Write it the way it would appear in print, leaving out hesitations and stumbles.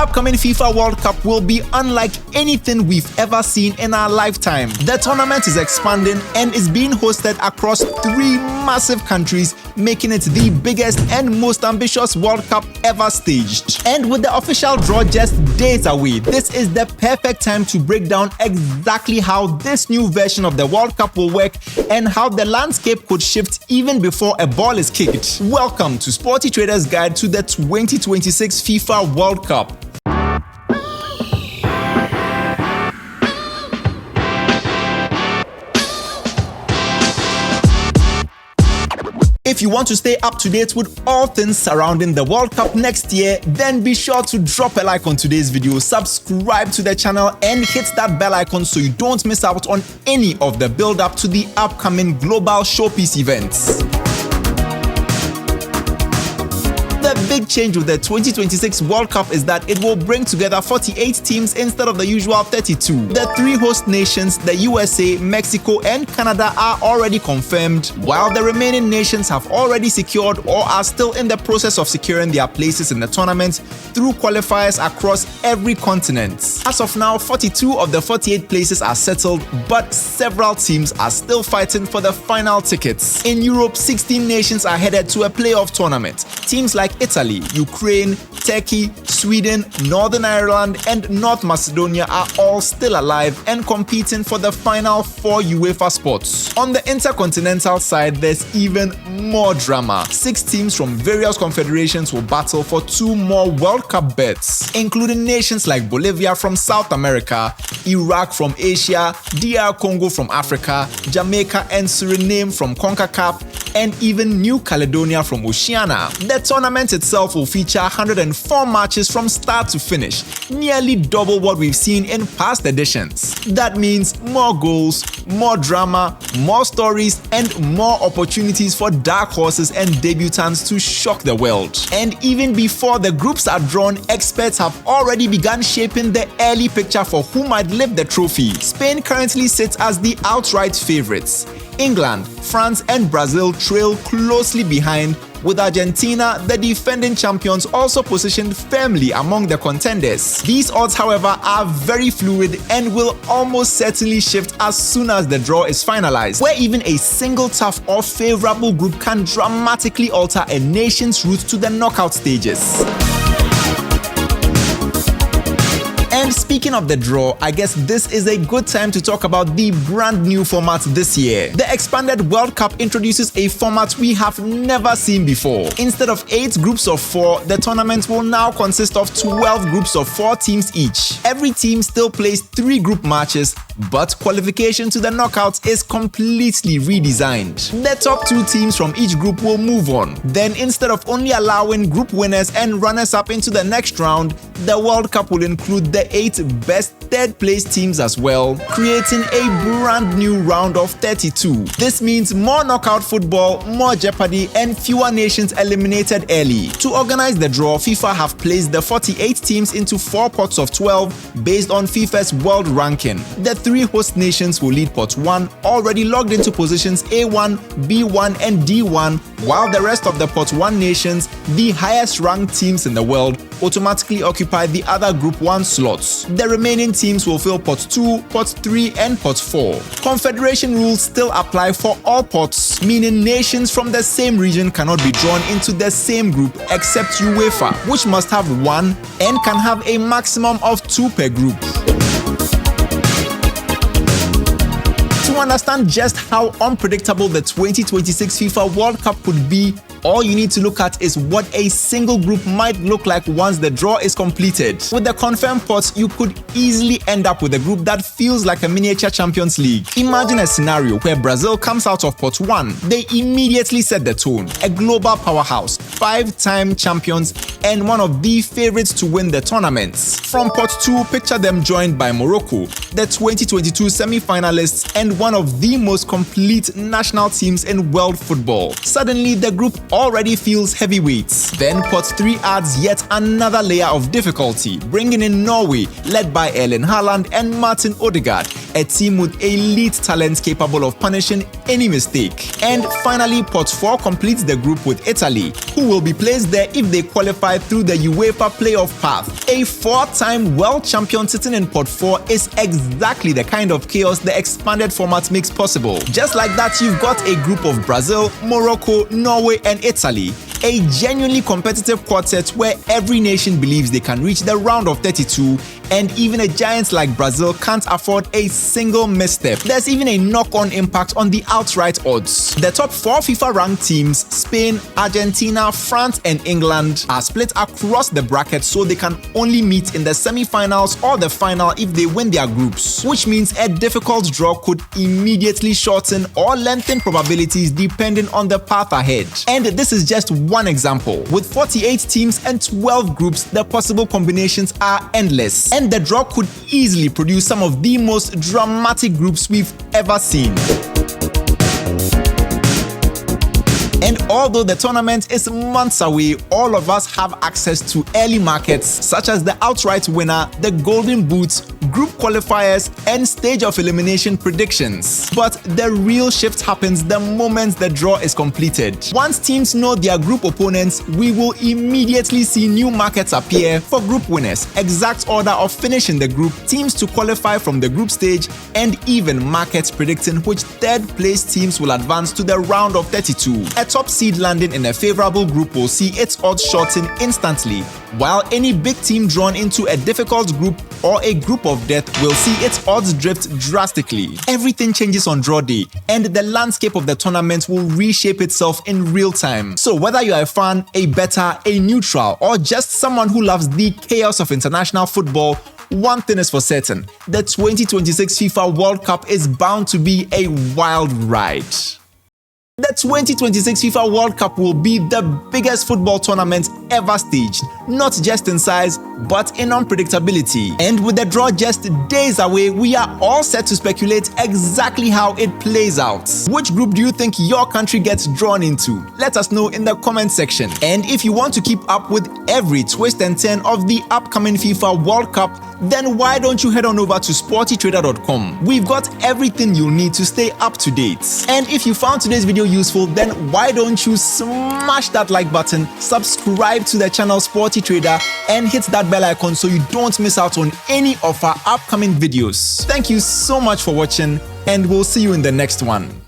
upcoming FIFA World Cup will be unlike anything we've ever seen in our lifetime. The tournament is expanding and is being hosted across 3 massive countries, making it the biggest and most ambitious World Cup ever staged. And with the official draw just days away, this is the perfect time to break down exactly how this new version of the World Cup will work and how the landscape could shift even before a ball is kicked. Welcome to SportyTrader's Guide to the 2026 FIFA World Cup. If you want to stay up to date with all things surrounding the World Cup next year, then be sure to drop a like on today's video, subscribe to the channel and hit that bell icon so you don't miss out on any of the build-up to the upcoming global showpiece events. The big change with the 2026 World Cup is that it will bring together 48 teams instead of the usual 32. The 3 host nations, the USA, Mexico and Canada, are already confirmed, while the remaining nations have already secured or are still in the process of securing their places in the tournament through qualifiers across every continent. As of now, 42 of the 48 places are settled, but several teams are still fighting for the final tickets. In Europe, 16 nations are headed to a playoff tournament. Teams like Italy, Ukraine, Turkey, Sweden, Northern Ireland and North Macedonia are all still alive and competing for the final 4 UEFA spots. On the intercontinental side, there's even more drama. 6 teams from various confederations will battle for 2 more World Cup berths, including nations like Bolivia from South America, Iraq from Asia, DR Congo from Africa, Jamaica and Suriname from CONCACAF, and even New Caledonia from Oceania. The tournament itself will feature 104 matches from start to finish, nearly double what we've seen in past editions. That means more goals, more drama, more stories, and more opportunities for dark horses and debutants to shock the world. And even before the groups are drawn, experts have already begun shaping the early picture for who might lift the trophy. Spain currently sits as the outright favorites. England, France and Brazil trail closely behind, with Argentina, the defending champions, also positioned firmly among the contenders. These odds, however, are very fluid and will almost certainly shift as soon as the draw is finalized, where even a single tough or favorable group can dramatically alter a nation's route to the knockout stages. And speaking of the draw, I guess this is a good time to talk about the brand new format this year. The expanded World Cup introduces a format we have never seen before. Instead of 8 groups of 4, the tournament will now consist of 12 groups of 4 teams each. Every team still plays 3 group matches, but qualification to the knockouts is completely redesigned. The top 2 teams from each group will move on. Then instead of only allowing group winners and runners-up into the next round, the World Cup will include the 8 best third-place teams as well, creating a brand new round of 32. This means more knockout football, more jeopardy, and fewer nations eliminated early. To organize the draw, FIFA have placed the 48 teams into 4 pots of 12 based on FIFA's world ranking. The 3 host nations will lead pot 1, already logged into positions A1, B1, and D1, while the rest of the pot 1 nations, the highest ranked teams in the world, automatically occupy the other group 1 slots. The remaining teams will fill pot 2, pot 3 and pot 4. Confederation rules still apply for all pots, meaning nations from the same region cannot be drawn into the same group except UEFA, which must have 1 and can have a maximum of 2 per group. To understand just how unpredictable the 2026 FIFA World Cup could be, all you need to look at is what a single group might look like once the draw is completed. With the confirmed pots, you could easily end up with a group that feels like a miniature Champions League. Imagine a scenario where Brazil comes out of pot 1. They immediately set the tone. A global powerhouse, 5-time champions, and one of the favorites to win the tournaments. From pot 2, picture them joined by Morocco, the 2022 semi-finalists and one of the most complete national teams in world football. Suddenly, the group already feels heavyweights. Then pot 3 adds yet another layer of difficulty, bringing in Norway, led by Erling Haaland and Martin Odegaard, a team with elite talent capable of punishing any mistake. And finally, pot 4 completes the group with Italy, who will be placed there if they qualify through the UEFA playoff path. A 4-time world champion sitting in pot 4 is exactly the kind of chaos the expanded format makes possible. Just like that, you've got a group of Brazil, Morocco, Norway, and Italy. A genuinely competitive quartet where every nation believes they can reach the round of 32, and even a giant like Brazil can't afford a single misstep. There's even a knock-on impact on the outright odds. The top 4 FIFA-ranked teams, Spain, Argentina, France, and England, are split across the bracket, so they can only meet in the semi-finals or the final if they win their groups, which means a difficult draw could immediately shorten or lengthen probabilities depending on the path ahead. And this is just one example. With 48 teams and 12 groups, the possible combinations are endless, and the draw could easily produce some of the most dramatic groups we've ever seen. And although the tournament is months away, all of us have access to early markets such as the outright winner, the golden boots, group qualifiers, and stage of elimination predictions. But the real shift happens the moment the draw is completed. Once teams know their group opponents, we will immediately see new markets appear for group winners, exact order of finish in the group, teams to qualify from the group stage, and even markets predicting which third place teams will advance to the round of 32. A top seed landing in a favorable group will see its odds shorten instantly, while any big team drawn into a difficult group or a group of death will see its odds drift drastically. Everything changes on draw day, and the landscape of the tournament will reshape itself in real time. So whether you are a fan, a bettor, a neutral, or just someone who loves the chaos of international football, one thing is for certain: the 2026 FIFA World Cup is bound to be a wild ride. The 2026 FIFA World Cup will be the biggest football tournament ever staged, not just in size, but in unpredictability. And with the draw just days away, we are all set to speculate exactly how it plays out. Which group do you think your country gets drawn into? Let us know in the comment section. And if you want to keep up with every twist and turn of the upcoming FIFA World Cup, then why don't you head on over to SportyTrader.com? We've got everything you'll need to stay up to date. And if you found today's video useful, then why don't you smash that like button, subscribe to the channel SportyTrader, and hit that bell icon so you don't miss out on any of our upcoming videos. Thank you so much for watching, and we'll see you in the next one.